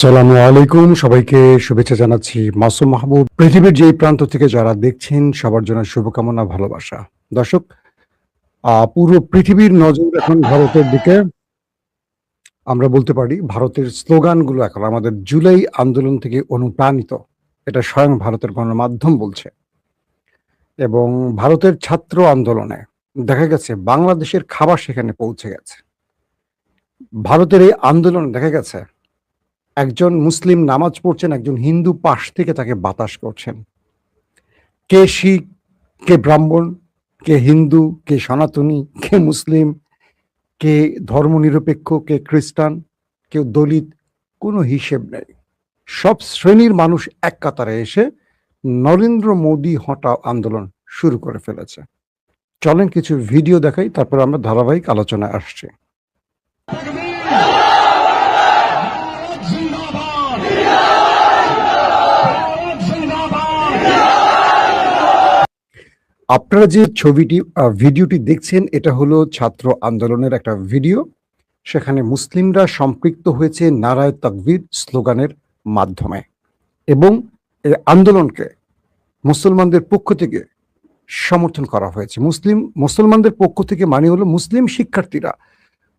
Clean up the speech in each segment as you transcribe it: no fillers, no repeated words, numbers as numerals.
আসসালামু আলাইকুম, সবাইকে শুভেচ্ছা জানাচ্ছি। মাসুম মাহবুব। পৃথিবীর যেই প্রান্ত থেকে যারা দেখছেন সবার জন্য শুভকামনা, ভালোবাসা। দর্শক, পুরো পৃথিবীর নজর এখন ভারতের দিকে। আমরা বলতে পারি ভারতের স্লোগানগুলো এখন আমাদের জুলাই আন্দোলন থেকে অনুপ্রাণিত। এটা স্বয়ং ভারতের গণমাধ্যম বলছে। এবং ভারতের ছাত্র আন্দোলনে দেখা গেছে বাংলাদেশের খাবার সেখানে পৌঁছে গেছে। ভারতের এই আন্দোলনে দেখা গেছে একজন মুসলিম নামাজ পড়ছেন, একজন হিন্দু পাশ থেকে তাকে বাতাস করছেন। কে শিখ, কে ব্রাহ্মণ, কে হিন্দু, কে সনাতনী, কে মুসলিম, কে ধর্মনিরপেক্ষ, কে খ্রিস্টান, কেউ দলিত, কোনো হিসেব নেই। সব শ্রেণীর মানুষ এক কাতারে এসে নরেন্দ্র মোদী হটাও আন্দোলন শুরু করে ফেলেছে। চলেন কিছু ভিডিও দেখাই, তারপর আমরা ধারাবাহিক আলোচনায় আসছি। আপনারা যে ভিডিওটি দেখছেন, এটা হলো ছাত্র আন্দোলনের একটা ভিডিও। সেখানে মুসলিমরা সম্পৃক্ত হয়েছে নারায়ে তাকবীর স্লোগানের মাধ্যমে এবং এই আন্দোলনকে মুসলমানদের পক্ষ থেকে সমর্থন করা হয়েছে। মুসলমানদের পক্ষ থেকে মানে হলো মুসলিম শিক্ষার্থীরা,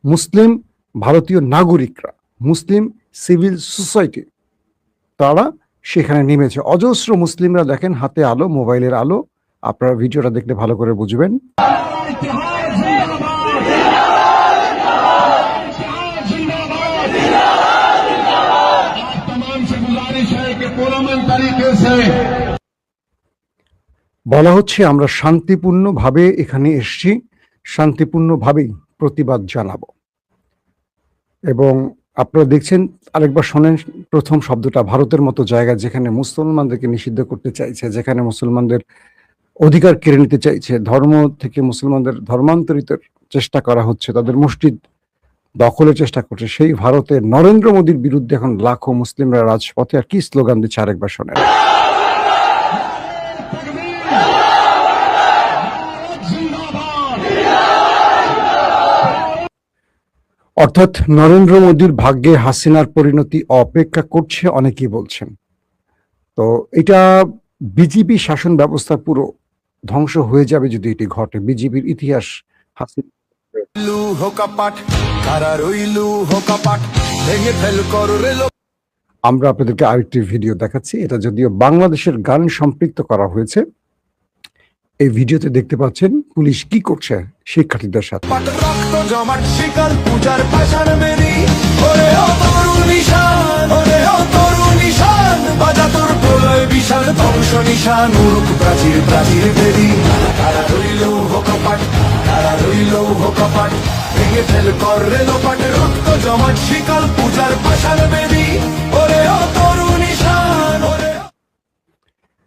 মুসলিম ভারতীয় নাগরিকরা, মুসলিম সিভিল সোসাইটি, তারা সেখানে নেমেছে। অজস্র মুসলিমরা দেখেন, হাতে আলো, মোবাইলের আলো। আপনারা ভিডিওটা দেখলে ভালো করে বুঝবেন। বলা হচ্ছে আমরা শান্তিপূর্ণভাবে এখানে এসেছি, শান্তিপূর্ণভাবেই প্রতিবাদ জানাবো। এবং আপনারা দেখছেন, আরেকবার শোনেন প্রথম শব্দটা। ভারতের মতো জায়গা যেখানে মুসলমানদেরকে নিষিদ্ধ করতে চাইছে, যেখানে মুসলমানদের অধিকার কেড়ে নিতে চাইছে, ধর্ম থেকে মুসলমানদের ধর্মান্তরিতের চেষ্টা করা হচ্ছে, তাদের মসজিদ দখলের চেষ্টা করছে, সেই ভারতে নরেন্দ্র মোদীর বিরুদ্ধে এখন লাখো মুসলিমরা রাজপথে। আর কি স্লোগান দিচ্ছে আরেকবার শোনেন। অর্থাৎ নরেন্দ্র মোদীর ভাগ্যে হাসিনার পরিণতি অপেক্ষা করছে, অনেকেই বলছেন। তো এটা বিজেপি শাসন ব্যবস্থা পুরো ধ্বংস হয়ে যাবে যদি এটি ঘটে। বিজেপির ইতিহাস আমরা আপনাদেরকে আরেকটি ভিডিও দেখাচ্ছি। এটা যদিও বাংলাদেশের গান সম্পৃক্ত করা হয়েছে। এই ভিডিওতে দেখতে পাচ্ছেন পুলিশ কি করছে শিক্ষার্থীদের সাথে।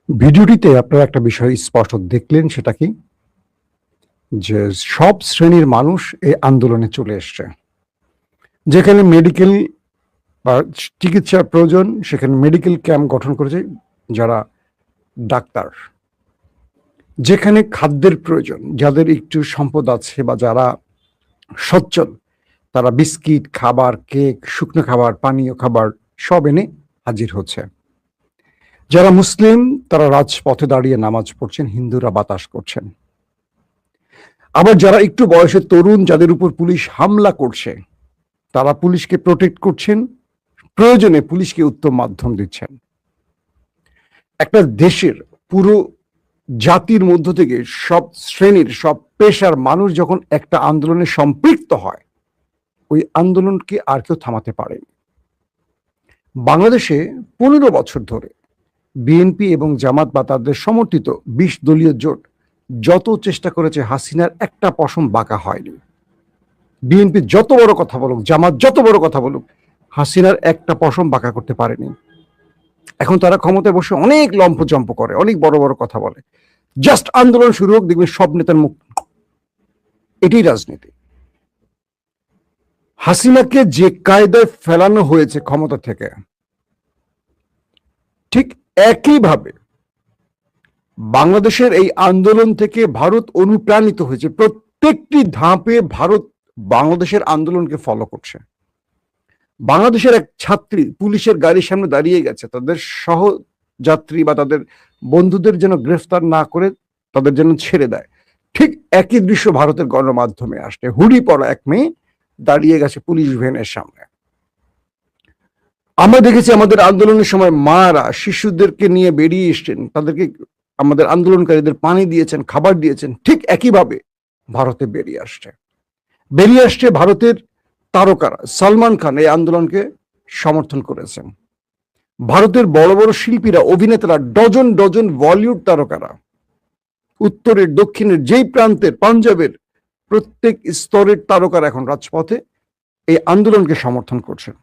ভিডিওটিতে আপনারা একটা বিষয় স্পষ্ট দেখলেন, সেটা কি, যে সব শ্রেণীর মানুষ এই আন্দোলনে চলে এসছে। যেখানে মেডিকেল বা চিকিৎসার প্রয়োজন, সেখানে মেডিকেল ক্যাম্প গঠন করেছে যারা ডাক্তার। যেখানে খাদ্যের প্রয়োজন, যাদের একটু সম্পদ আছে বা যারা সচ্ছল, তারা বিস্কিট, খাবার, কেক, শুকনো খাবার, পানীয় খাবার সব এনে হাজির হচ্ছে। যারা মুসলিম তারা রাজপথে দাঁড়িয়ে নামাজ পড়ছেন, হিন্দুরা বাতাস করছেন। আবার যারা একটু বয়সের তরুণ, যাদের উপর পুলিশ হামলা করছে, তারা পুলিশকে প্রোটেক্ট করছেন, প্রয়োজনে পুলিশকে উত্তম মাধ্যম দিচ্ছেন। একটা দেশের পুরো জাতির মধ্য থেকে সব শ্রেণীর, সব পেশার মানুষ যখন একটা আন্দোলনে সম্পৃক্ত হয়, ওই আন্দোলনকে আর কেউ থামাতে পারেনি। বাংলাদেশে 15 বছর ধরে বিএনপি এবং জামাত বা তাদের সমর্থিত 20 দলীয় জোট যত চেষ্টা করেছে, হাসিনার একটা পশম বাঁকা হয়নি। বিএনপি যত বড় কথা বলুক, জামাত যত বড় কথা বলুক, হাসিনার একটা পশম বাঁকা করতে পারেনি। এখন তারা ক্ষমতায় বসে অনেক লম্পজম্প করে, অনেক বড় বড় কথা বলে। জাস্ট আন্দোলন শুরু হোক, দেখবেন সব নেতার মুখ। এটাই রাজনীতি। হাসিনাকে যে কায়দায় ফেলানো হয়েছে ক্ষমতা থেকে, ঠিক একইভাবে বাংলাদেশের এই আন্দোলন থেকে ভারত অনুপ্রাণিত হয়েছে। প্রত্যেকটি ধাপে ভারত বাংলাদেশের আন্দোলনকে ফলো করছে। বাংলাদেশের এক ছাত্রী পুলিশের গাড়ির সামনে দাঁড়িয়ে গেছে, তাদের সহযাত্রী বা তাদের বন্ধুদের যেন গ্রেফতার না করে তাদের যেন ছেড়ে দেয়। ঠিক একই দৃশ্য ভারতের গণমাধ্যমে আসছে। হুডি পরা এক মেয়ে দাঁড়িয়ে গেছে পুলিশ ভ্যানের সামনে। আমরা দেখেছি আমাদের আন্দোলনের সময় মারা শিশুদেরকে নিয়ে বেরিয়ে এসছেন, তাদেরকে আমাদের আন্দোলনকারীদের পানি দিয়েছেন, খাবার দিয়েছেন। ঠিক একইভাবে ভারতে বেরিয়ে আসছে ভারতের তারকারা। সালমান খান এই আন্দোলনকে সমর্থন করেছেন। ভারতের বড় বড় শিল্পীরা, অভিনেতারা, ডজন ডজন বলিউড তারকারা, উত্তরের দক্ষিণের যেই প্রান্তের, পাঞ্জাবের প্রত্যেক স্তরের তারকারা এখন রাজপথে এই আন্দোলনকে সমর্থন করছেন।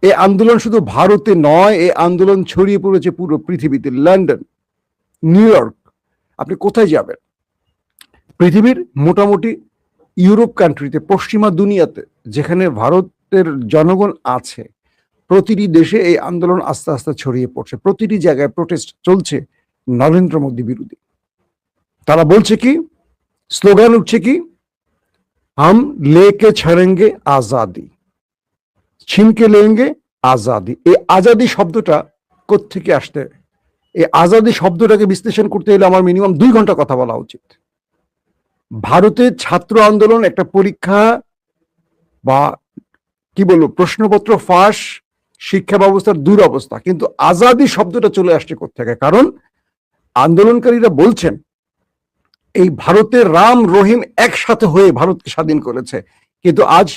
এই আন্দোলন শুধু ভারতে নয়, এই আন্দোলন ছড়িয়ে পড়েছে পুরো পৃথিবীতে। লন্ডন, নিউ ইয়র্ক, আপনি কোথায় যাবেন, পৃথিবীর মোটামুটি ইউরোপ কান্ট্রিতে, পশ্চিমা দুনিয়াতে যেখানে ভারতের জনগণ আছে, প্রতিটি দেশে এই আন্দোলন আস্তে আস্তে ছড়িয়ে পড়ছে। প্রতিটি জায়গায় প্রোটেস্ট চলছে নরেন্দ্র মোদী বিরোধী। তারা বলছে কি, স্লোগান উঠছে কি, হাম লেকে ছড়েঙ্গে আজাদি, ছিনকে লেঙ্গে আজাদি। এই আজাদি শব্দটা কোত্থেকে আসতে, এই আজাদি শব্দটাকে বিশ্লেষণ করতে হলে আমার মিনিমাম 2 ঘন্টা কথা বলা উচিত। ভারতের ছাত্র আন্দোলন একটা পরীক্ষা বা কি বলবো প্রশ্নপত্র ফাঁস, শিক্ষা ব্যবস্থার দুরবস্থা, কিন্তু আজাদি শব্দটা চলে আসছে কোত্থেকে? কারণ আন্দোলনকারীরা বলছেন এই ভারতের রাম রহিম একসাথে হয়ে ভারতকে স্বাধীন করেছে, কিন্তু আজ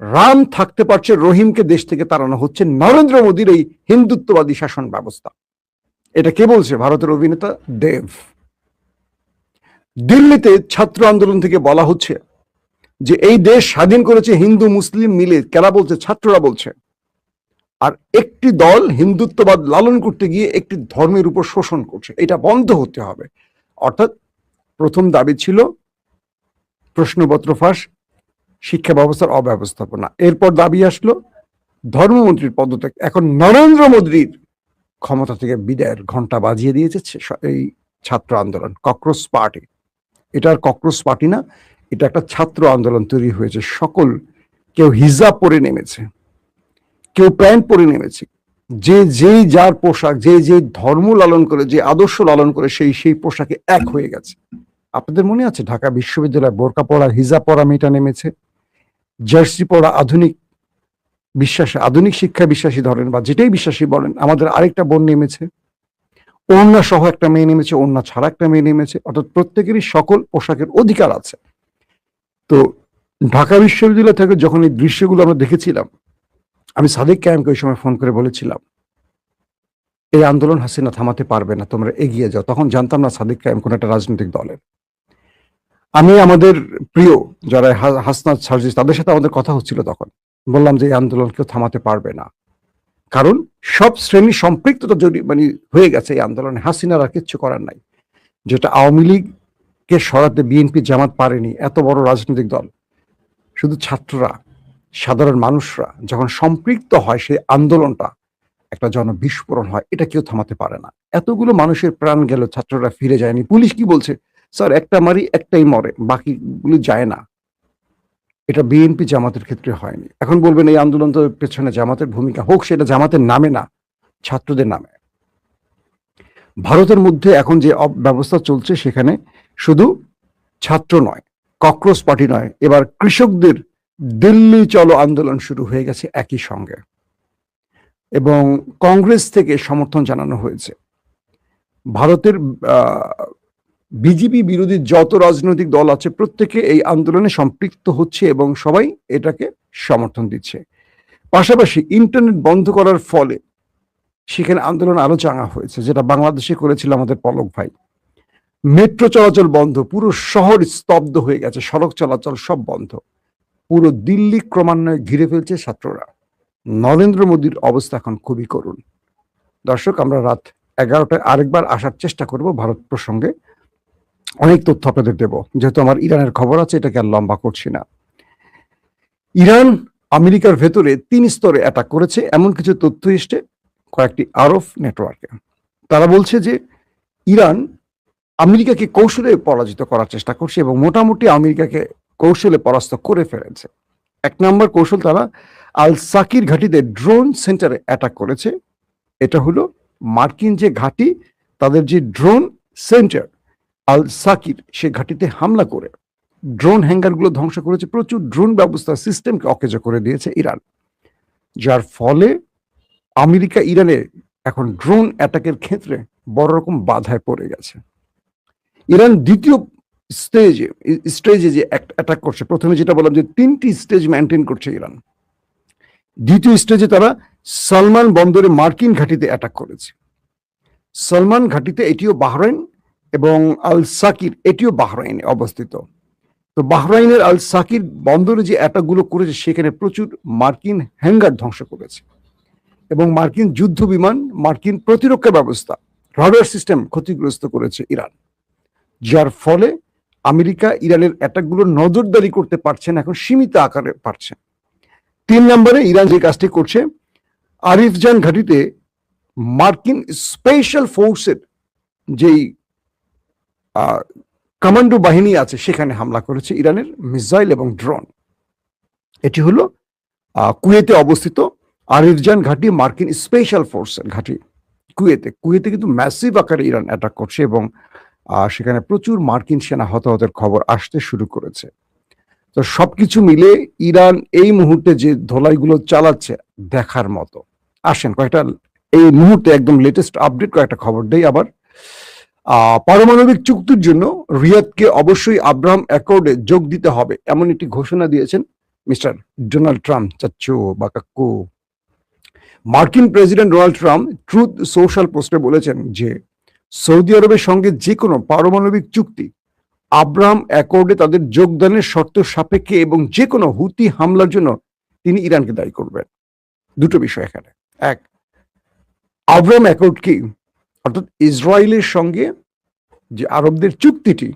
রাম থাকতে পারছে, রহিমকে দেশ থেকে তাড়ানো হচ্ছে নরেন্দ্র মোদীর এই হিন্দুত্ববাদী শাসন ব্যবস্থা। এটা কে বলছে? ভারতের অভিনেতা দেব। দিল্লিতে ছাত্র আন্দোলন থেকে বলা হচ্ছে যে এই দেশ স্বাধীন করেছে হিন্দু মুসলিম মিলে। কারা বলছে? ছাত্ররা বলছে। আর একটি দল হিন্দুত্ববাদ লালন করতে গিয়ে একটি ধর্মের উপর শোষণ করছে, এটা বন্ধ হতে হবে। অর্থাৎ প্রথম দাবি ছিল প্রশ্নপত্র ফাঁস, শিক্ষা ব্যবস্থার অব্যবস্থাপনা। এরপর দাবি আসলো ধর্মমন্ত্রীর পদত্যাগ। এখন নরেন্দ্র মোদীর ক্ষমতা থেকে বিদায়ের ঘন্টা বাজিয়ে দিয়েছে এই ছাত্র আন্দোলন, ককরোচ পার্টি। এটা আর ককরোচ পার্টি না, এটা একটা ছাত্র আন্দোলন তৈরি হয়েছে। সকল, কেউ হিজাব পরে নেমেছে, কেউ প্যান্ট পরে নেমেছে, যে যেই যার পোশাক, যে যে ধর্ম লালন করে, যে আদর্শ লালন করে, সেই পোশাকে এক হয়ে গেছে। আপনাদের মনে আছে ঢাকা বিশ্ববিদ্যালয়ে বোরকা পরা, হিজাব পরা মেয়েটা নেমেছে, জার্সি পরা, আধুনিক বিশ্বাসে, আধুনিক শিক্ষা বিশ্বাসী ধরেন বা যেটাই বিশ্বাসী বলেন, আমাদের আরেকটা বোন নেমেছে, ওড়না সহ একটা মেয়ে নেমেছে, ওড়না ছাড়া একটা মেয়ে নেমেছে। অর্থাৎ প্রত্যেকেরই সকল পোশাকের অধিকার আছে। তো ঢাকা বিশ্ববিদ্যালয় থেকে যখন এই দৃশ্যগুলো আমরা দেখেছিলাম, আমি সাদিক কায়েমকে ওই সময় ফোন করে বলেছিলাম এই আন্দোলন হাসিনা থামাতে পারবে না, তোমরা এগিয়ে যাও। তখন জানতাম না সাদিক কায়েম কোন একটা রাজনৈতিক দলের। আমি আমাদের প্রিয় যারা হাসনাত সার্জিস, তাদের সাথে আমাদের কথা হচ্ছিল, তখন বললাম যে এই আন্দোলন কেউ থামাতে পারবে না, কারণ সব শ্রেণী সম্পৃক্ততা মানে হয়ে গেছে এই আন্দোলনে। হাসিনার আর কিচ্ছু করার নাই। যেটা আওয়ামী লীগকে সরাতে বিএনপি জামাত পারেনি, এত বড় রাজনৈতিক দল, শুধু ছাত্ররা, সাধারণ মানুষরা যখন সম্পৃক্ত হয়, সেই আন্দোলনটা একটা জনবিস্ফোরণ হয়। এটা কেউ থামাতে পারে না। এতগুলো মানুষের প্রাণ গেল, ছাত্ররা ফিরে যায়নি। পুলিশ কি বলছে? স্যার একটা মারি একটাই মরে, বাকিগুলো যায় না। এটা বিএনপি জামাতের ক্ষেত্রে হয়নি। এখন বলবেন এই আন্দোলন তো পেছনে জামাতের ভূমিকা, হোক, সেটা জামাতের নামে না, ছাত্রদের নামে। ভারতের মধ্যে এখন যে ব্যবস্থা চলছে, সেখানে শুধু ছাত্র নয়, ককরোচ পার্টি নয়, এবার কৃষকদের দিল্লি চলো আন্দোলন শুরু হয়ে গেছে একই সঙ্গে, এবং কংগ্রেস থেকে সমর্থন জানানো হয়েছে। ভারতের বিজেপি বিরোধী যত রাজনৈতিক দল আছে প্রত্যেকে এই আন্দোলনে সম্পৃক্ত হচ্ছে এবং সবাই এটাকে সমর্থন দিচ্ছে। পাশাপাশি ইন্টারনেট বন্ধ করার ফলে সেখানে আন্দোলন আরো চাঙা হয়েছে, যেটা বাংলাদেশে করেছিল আমাদের পলক ভাই। মেট্রো চলাচল বন্ধ, পুরো শহর স্তব্ধ হয়ে গেছে, সড়ক চলাচল সব বন্ধ। পুরো দিল্লি ক্রমান্বয়ে ঘিরে ফেলছে ছাত্ররা। নরেন্দ্র মোদীর অবস্থা এখন খুবই করুণ। দর্শক, আমরা রাত 11টায় আরেকবার আসার চেষ্টা করব ভারত প্রসঙ্গে। অনেক তথ্য আপনাদের দেব, যেহেতু আমার ইরানের খবর আছে, এটাকে আর লম্বা করছি না। ইরান আমেরিকার ভেতরে 3 স্তরে অ্যাটাক করেছে, এমন কিছু তথ্য এসছে কয়েকটি আরব নেটওয়ার্কে। তারা বলছে যে ইরান আমেরিকাকে কৌশলে পরাজিত করার চেষ্টা করছে এবং মোটামুটি আমেরিকাকে কৌশলে পরাস্ত করে ফেলেছে। 1 নম্বর কৌশল, তারা আল সাকির ঘাঁটিতে ড্রোন সেন্টারে অ্যাটাক করেছে। এটা হলো মার্কিন যে ঘাঁটি, তাদের যে ড্রোন সেন্টার আল সাকির, সে ঘাঁটিতে হামলা করে ড্রোন হ্যাঙ্গারগুলো ধ্বংস করেছে। প্রচুর ড্রোন ব্যবস্থা সিস্টেমকে অকেজো করে দিয়েছে ইরান, যার ফলে আমেরিকা ইরানে এখন ড্রোন অ্যাটাকের ক্ষেত্রে বড় রকম বাধায় পড়ে গেছে। ইরান দ্বিতীয় স্টেজে যে অ্যাটাক করছে, প্রথমে যেটা বললাম যে 3টি স্টেজ মেনটেন করছে ইরান, দ্বিতীয় স্টেজে তারা সালমান বন্দরে মার্কিন ঘাঁটিতে অ্যাটাক করেছে। সালমান ঘাঁটিতে, এটিও বাহরাইন, এবং আল সাকির এটিও বাহরাইনে অবস্থিত। তো বাহরাইনের আল সাকির বন্দরে যে অ্যাটাকগুলো করেছে সেখানে প্রচুর মার্কিন হ্যাঙ্গার ধ্বংস করেছে, এবং মার্কিন যুদ্ধ বিমান, মার্কিন প্রতিরক্ষা ব্যবস্থা, রাডার সিস্টেম ক্ষতিগ্রস্ত করেছে ইরান, যার ফলে আমেরিকা ইরানের অ্যাটাকগুলো নজরদারি করতে পারছে না, এখন সীমিত আকারে পারছে। 3 নম্বরে ইরান যে কাজটি করছে, আরিফজান ঘাঁটিতে মার্কিন স্পেশাল ফোর্সের যেই কমান্ডো বাহিনী আছে সেখানে হামলা করেছে ইরানের মিসাইল এবং ড্রোন। এটি হলো কুয়েতে অবস্থিত আরিফজান ঘাঁটি, মার্কিন স্পেশাল ফোর্সের ঘাঁটি কুয়েতে কিন্তু ম্যাসিভ আকারে ইরান অ্যাটাক করছে, এবং সেখানে প্রচুর মার্কিন সেনা হতাহতের খবর আসতে শুরু করেছে। তো সবকিছু মিলে ইরান এই মুহূর্তে যে ধোলাইগুলো চালাচ্ছে দেখার মতো। আসেন কয়েকটা এই মুহূর্তে একদম লেটেস্ট আপডেট কয়েকটা খবর দেই আবার। পারমাণবিক চুক্তির জন্য রিয়াদকে অবশ্যই আব্রাহাম অ্যাকর্ডে যোগ দিতে হবে, এমন একটি ঘোষণা দিয়েছেন মিস্টার ডোনাল্ড ট্রাম্প, চাচ্চু বা কাকু। মার্কিন president Donald Trump truth social পোস্টে বলেছেন যে সৌদি আরবের সঙ্গে যে কোনো পারমাণবিক চুক্তি আব্রাহাম অ্যাকর্ডে তাদের যোগদানের শর্ত সাপেক্ষে এবং যে কোনো হুতি হামলার জন্য তিনি ইরানকে দায়ী করবেন। দুটো বিষয় এখানে। এক, আব্রাহাম অ্যাকর্ড কি, অর্থাৎ ইসরায়েলের সঙ্গে যে আরবদের চুক্তিটি,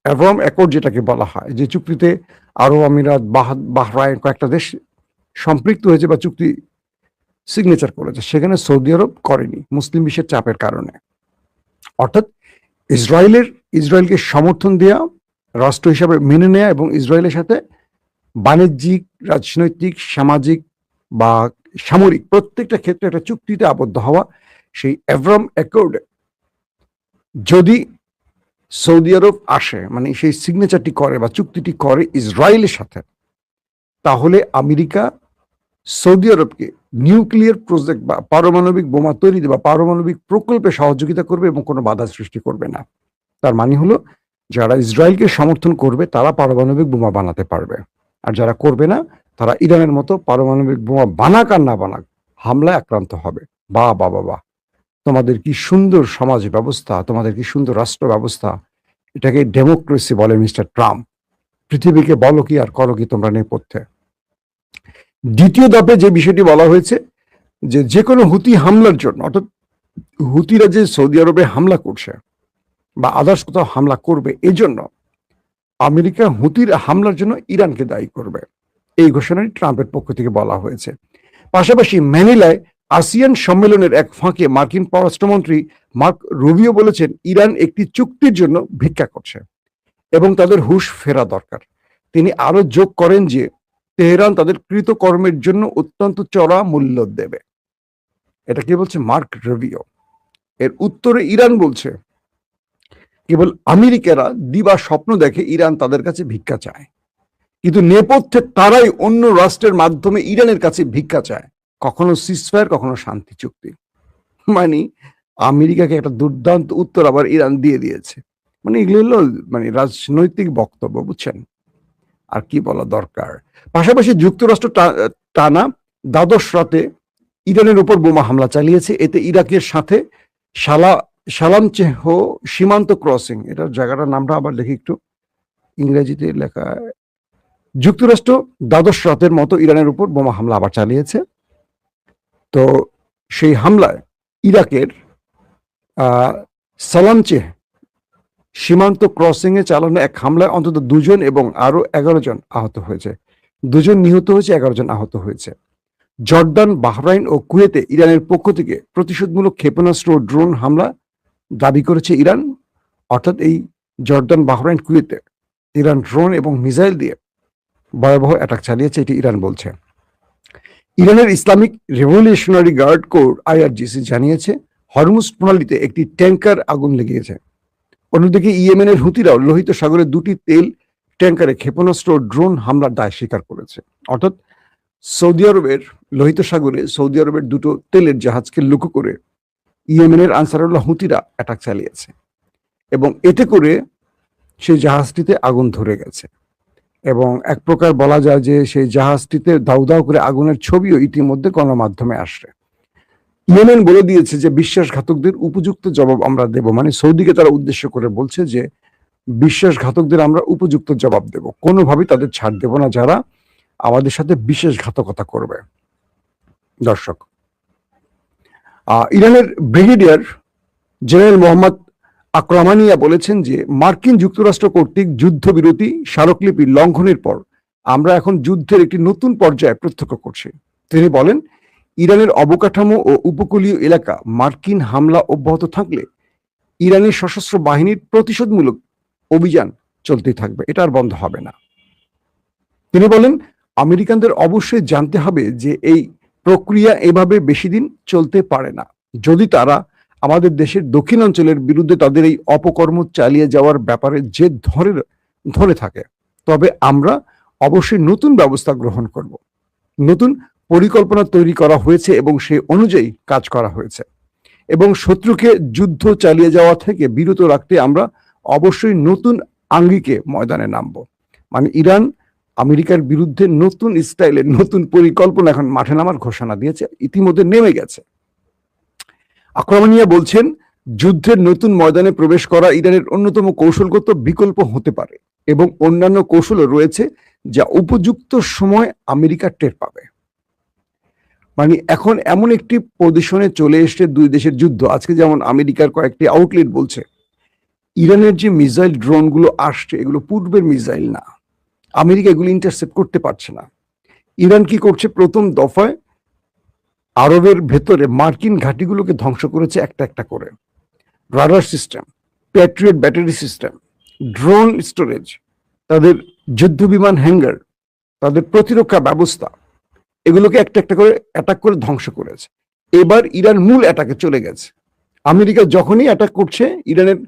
আব্রাহাম অ্যাকর্ড যেটাকে বলা হয়, যে চুক্তিতে আরব আমিরাত, বাহরাইন কয়েকটা দেশ সম্পৃক্ত হয়েছে বা চুক্তি সিগনেচার করেছে, সেখানে সৌদি আরব করেনি মুসলিম বিশ্বের চাপের কারণে। অর্থাৎ ইসরায়েলকে সমর্থন দেওয়া, রাষ্ট্র হিসাবে মেনে নেয়া এবং ইসরায়েলের সাথে বাণিজ্যিক, রাজনৈতিক, সামাজিক বা সামরিক প্রত্যেকটা ক্ষেত্রে একটা চুক্তিতে আবদ্ধ হওয়া, সেই আব্রাহাম অ্যাকর্ড যদি সৌদি আরব আসে, মানে সেই সিগনেচারটি করে বা চুক্তিটি করে ইসরায়েলের সাথে, তাহলে আমেরিকা সৌদি আরবকে নিউক্লিয়ার প্রজেক্ট বা পারমাণবিক বোমা তৈরিতে বা পারমাণবিক প্রকল্পে সহযোগিতা করবে এবং কোনো বাধা সৃষ্টি করবে না। তার মানে হলো যারা ইসরায়েলকে সমর্থন করবে তারা পারমাণবিক বোমা বানাতে পারবে, আর যারা করবে না তারা ইরানের মতো পারমাণবিক বোমা বানাক আর না বানাক হামলায় আক্রান্ত হবে। বাহ বাহ বাহ, তোমাদের কি সুন্দর সমাজ ব্যবস্থা, তোমাদের কি সুন্দর রাষ্ট্র ব্যবস্থা, এটাকে ডেমোক্রেসি বলে মিস্টার ট্রাম্প। পৃথিবীকে বলো কি আর করো কি তোমরা নেপথ্যে। দ্বিতীয় ধাপে যে বিষয়টি বলা হয়েছে যে কোনো হুতি হামলার জন্য, অর্থাৎ হুতিরা যে সৌদি আরবে হামলা করছে বা আদার্স কোথাও হামলা করবে, এই জন্য আমেরিকা হুতির হামলার জন্য ইরানকে দায়ী করবে, এই ঘোষণাটি ট্রাম্পের পক্ষ থেকে বলা হয়েছে। পাশাপাশি ম্যানিলায় আসিয়ান সম্মেলনের এক ফাঁকে মার্কিন পররাষ্ট্রমন্ত্রী মার্ক রুবিও বলেছেন ইরান একটি চুক্তির জন্য ভিক্ষা করছে এবং তাদের হুঁশ ফেরা দরকার। তিনি আরো যোগ করেন যে তেহরান তাদের কৃতকর্মের জন্য অত্যন্ত চড়া মূল্য দেবে। এটা কি বলছে মার্ক রুবিও। এর উত্তরে ইরান বলছে কেবল আমেরিকারা দিবা স্বপ্ন দেখে ইরান তাদের কাছে ভিক্ষা চায়, কিন্তু নেপথ্যে তারাই অন্য রাষ্ট্রের মাধ্যমে ইরানের কাছে ভিক্ষা চায়, কখনো সিজফায়ার, কখনো শান্তি চুক্তি। মানে আমেরিকাকে একটা দুর্দান্ত উত্তর আবার ইরান দিয়ে দিয়েছে। মানে এগুলো হলো মানে রাজনৈতিক বক্তব্য, বুঝছেন, আর কি বলা দরকার। পাশাপাশি যুক্তরাষ্ট্র টানা দ্বাদশ রাতে ইরানের উপর বোমা হামলা চালিয়েছে। এতে ইরাকের সাথে সালামচেহ সীমান্ত ক্রসিং, এটার জায়গাটার নামটা আবার লিখি একটু, ইংরেজিতে লেখা। যুক্তরাষ্ট্র দ্বাদশ রাতের মতো ইরানের উপর বোমা হামলা আবার চালিয়েছে। তো সেই হামলায় ইরাকের সালামচেহ সীমান্ত ক্রসিং এ চালানো এক হামলায় অন্তত 2 জন এবং আরো 11 জন আহত হয়েছে। 2 জন নিহত হয়েছে, 11 জন আহত হয়েছে। জর্দান, বাহরাইন ও কুয়েতে ইরানের পক্ষ থেকে প্রতিশোধমূলক ক্ষেপণাস্ত্র ও ড্রোন হামলা দাবি করেছে ইরান। অর্থাৎ এই জর্দান, বাহরাইন, কুয়েতে ইরান ড্রোন এবং মিসাইল দিয়ে ভয়াবহ অ্যাটাক চালিয়েছে, এটি ইরান বলছে। ইরানের Islamic revolutionary guard corps IRGC জানিয়েছে হরমুজ প্রণালীতে একটি ট্যাঙ্কার আগুন লেগেছে। অন্যদিকে ইয়েমেনের হুতিরাও লোহিত সাগরে দুটি তেল ট্যাঙ্কারে ক্ষেপণাস্ত্র ও ড্রোন হামলার দায় স্বীকার করেছে। অর্থাৎ সৌদি আরবের লোহিত সাগরে সৌদি আরবের দুটো তেলের জাহাজকে লক্ষ্য করে ইয়েমেনের আনসারুল্লাহ হুতিরা অ্যাটাক চালিয়েছে এবং এতে করে সেই জাহাজটিতে আগুন ধরে গেছে এবং এক প্রকার বলা যায় যে সেই জাহাজটিতে দাউ দাউ করে আগুনের ছবিও ইতিমধ্যে গণমাধ্যমে আসছে। ইয়েমেন বলে দিয়েছে যে বিশ্বাসঘাতকদের উপযুক্ত জবাব আমরা দেব, মানে সৌদিকে তারা উদ্দেশ্য করে বলছে যে বিশ্বাসঘাতকদের আমরা উপযুক্ত জবাব দেব, কোনোভাবেই তাদের ছাড় দেব না যারা আমাদের সাথে বিশ্বাসঘাতকতা করবে। দর্শক, ইরানের ব্রিগেডিয়ার জেনারেল মোহাম্মদ আকরামানিয়া বলেছেন যে মার্কিন যুক্তরাষ্ট্র কর্তৃক যুদ্ধবিরতি স্মারকলিপি লঙ্ঘনের পর আমরা এখন যুদ্ধের একটি নতুন পর্যায়ে প্রত্যক্ষ করছি। তিনি বলেন, ইরানের অবকাঠামো ও উপকূলীয় এলাকা মার্কিন হামলা অব্যাহত থাকলে ইরানি সশস্ত্র বাহিনীর প্রতিশোধমূলক অভিযান চলতেই থাকবে, এটা আর বন্ধ হবে না। তিনি বলেন, আমেরিকানদের অবশ্যই জানতে হবে যে এই প্রক্রিয়া এভাবে বেশি দিন চলতে পারে না। যদি তারা আমাদের দেশের দক্ষিণাঞ্চলের বিরুদ্ধে তাদের এই অপকর্ম চালিয়ে যাওয়ার ব্যাপারে যে ধরে থাকে, তবে আমরা অবশ্যই নতুন ব্যবস্থা গ্রহণ করব। নতুন পরিকল্পনা তৈরি করা হয়েছে এবং সেই অনুযায়ী কাজ করা হয়েছে এবং শত্রুকে যুদ্ধ চালিয়ে যাওয়া থেকে বিরত রাখতে আমরা অবশ্যই নতুন আঙ্গিকে ময়দানে নামব। মানে ইরান আমেরিকার বিরুদ্ধে নতুন স্টাইলের নতুন পরিকল্পনা এখন মাঠে নামার ঘোষণা দিয়েছে, ইতিমধ্যে নেমে গেছে। আকরামানিয়া বলছেন, যুদ্ধের নতুন ময়দানে প্রবেশ করা ইরানের অন্যতম কৌশলগত বিকল্প হতে পারে এবং অন্যান্য কৌশলও রয়েছে যা উপযুক্ত সময় আমেরিকা টের পাবে। মানে এখন এমন একটি পজিশনে চলে এসছে দুই দেশের যুদ্ধ। আজকে যেমন আমেরিকার কয়েকটি আউটলেট বলছে ইরানের যে মিসাইল ড্রোনগুলো আসছে এগুলো পূর্বের মিসাইল না, আমেরিকা এগুলো ইন্টারসেপ্ট করতে পারছে না। ইরান কি করছে, প্রথম দফায় আরবের ভেতরে মার্কিন ঘাঁটিগুলোকে ধ্বংস করেছে একটা একটা করে। Radar system, Patriot battery system, drone storage, তাদের যুদ্ধ বিমান হ্যাঙ্গার, তাদের প্রতিরক্ষা ব্যবস্থা, এগুলোকে একটা একটা করে অ্যাটাক করে ধ্বংস করেছে। এবার ইরান মূল অ্যাটাকে চলে গেছে। আমেরিকা যখনই অ্যাটাক করছে ইরানের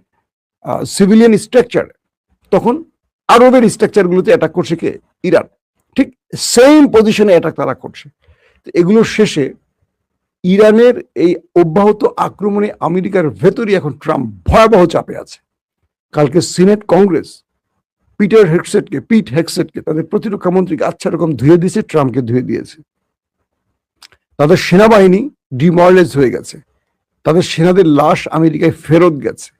সিভিলিয়ান স্ট্রাকচার, তখন আরবের স্ট্রাকচারগুলোতে অ্যাটাক করছে কে? ইরান। ঠিক সেম পজিশনে অ্যাটাক তারা করছে। এগুলোর শেষে ইরানের এই অব্যাহত আক্রমণে আমেরিকার ভেতরই এখন ট্রাম্প ভয়াবহ চাপে আছে। কালকে সিনেট কংগ্রেস পিট হেগসেটকে তাদের প্রতিরক্ষা মন্ত্রীকে আচ্ছা রকম ধুয়ে দিয়েছে, ট্রাম্পকে ধুয়ে দিয়েছে। তাদের সেনাবাহিনী ডিমোরালাইজ হয়ে গেছে, তাদের সেনাদের লাশ আমেরিকায় ফেরত গেছে।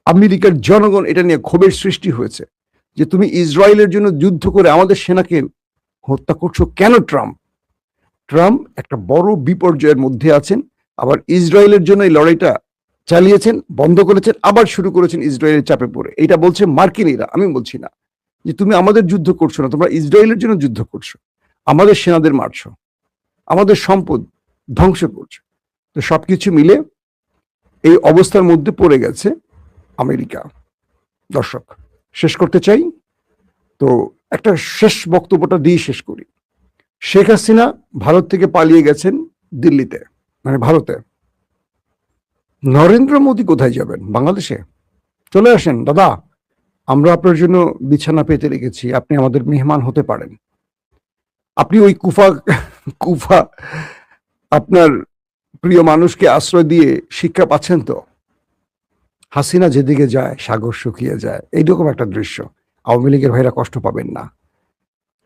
আমেরিকার জনগণ এটা নিয়ে ক্ষোভের সৃষ্টি হয়েছে যে তুমি ইসরায়েলের জন্য যুদ্ধ করে আমাদের সেনাকে হত্যা করছো কেন? ট্রাম্প একটা বড় বিপর্যয়ের মধ্যে আছেন। আবার ইসরায়েলের জন্য এই লড়াইটা চালিয়েছেন, বন্ধ করেছেন, আবার শুরু করেছেন ইসরায়েলের চাপে পড়ে। এটা বলছে মার্কিনীরা, আমি বলছি না যে তুমি আমাদের যুদ্ধ করছো না, তোমরা ইসরায়েলের জন্য যুদ্ধ করছো, আমাদের সেনাদের মারছো, আমাদের সম্পদ ধ্বংস করছো। তো সবকিছু মিলে এই অবস্থার মধ্যে পড়ে গেছে আমেরিকা। দর্শক, শেষ করতে চাই, তো একটা শেষ বক্তব্যটা দিয়ে শেষ করি। শেখ হাসিনা ভারত থেকে পালিয়ে গেছেন দিল্লিতে, মানে ভারতে। নরেন্দ্র মোদী কোথায় যাবেন? বাংলাদেশে। চলে আসেন দাদা, আমরা আপনার জন্য বিছানা পেতে রেখেছি, আপনি আমাদের মেহমান হতে পারেন। আপনি ওই কুফা আপনার প্রিয় মানুষকে আশ্রয় দিয়ে শিক্ষা পাচ্ছেন তো? হাসিনা যেদিকে যায় সাগর শুকিয়ে যায়, এইরকম একটা দৃশ্য। আওয়ামী লীগের ভাইরা কষ্ট পাবেন না।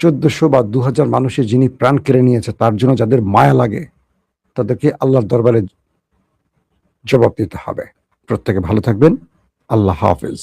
1400 বা 2000 মানুষের যিনি প্রাণ কেড়ে নিয়েছে, তার জন্য যাদের মায়া লাগে তাদেরকে আল্লাহর দরবারে জবাব দিতে হবে। প্রত্যেকে ভালো থাকবেন। আল্লাহ হাফেজ।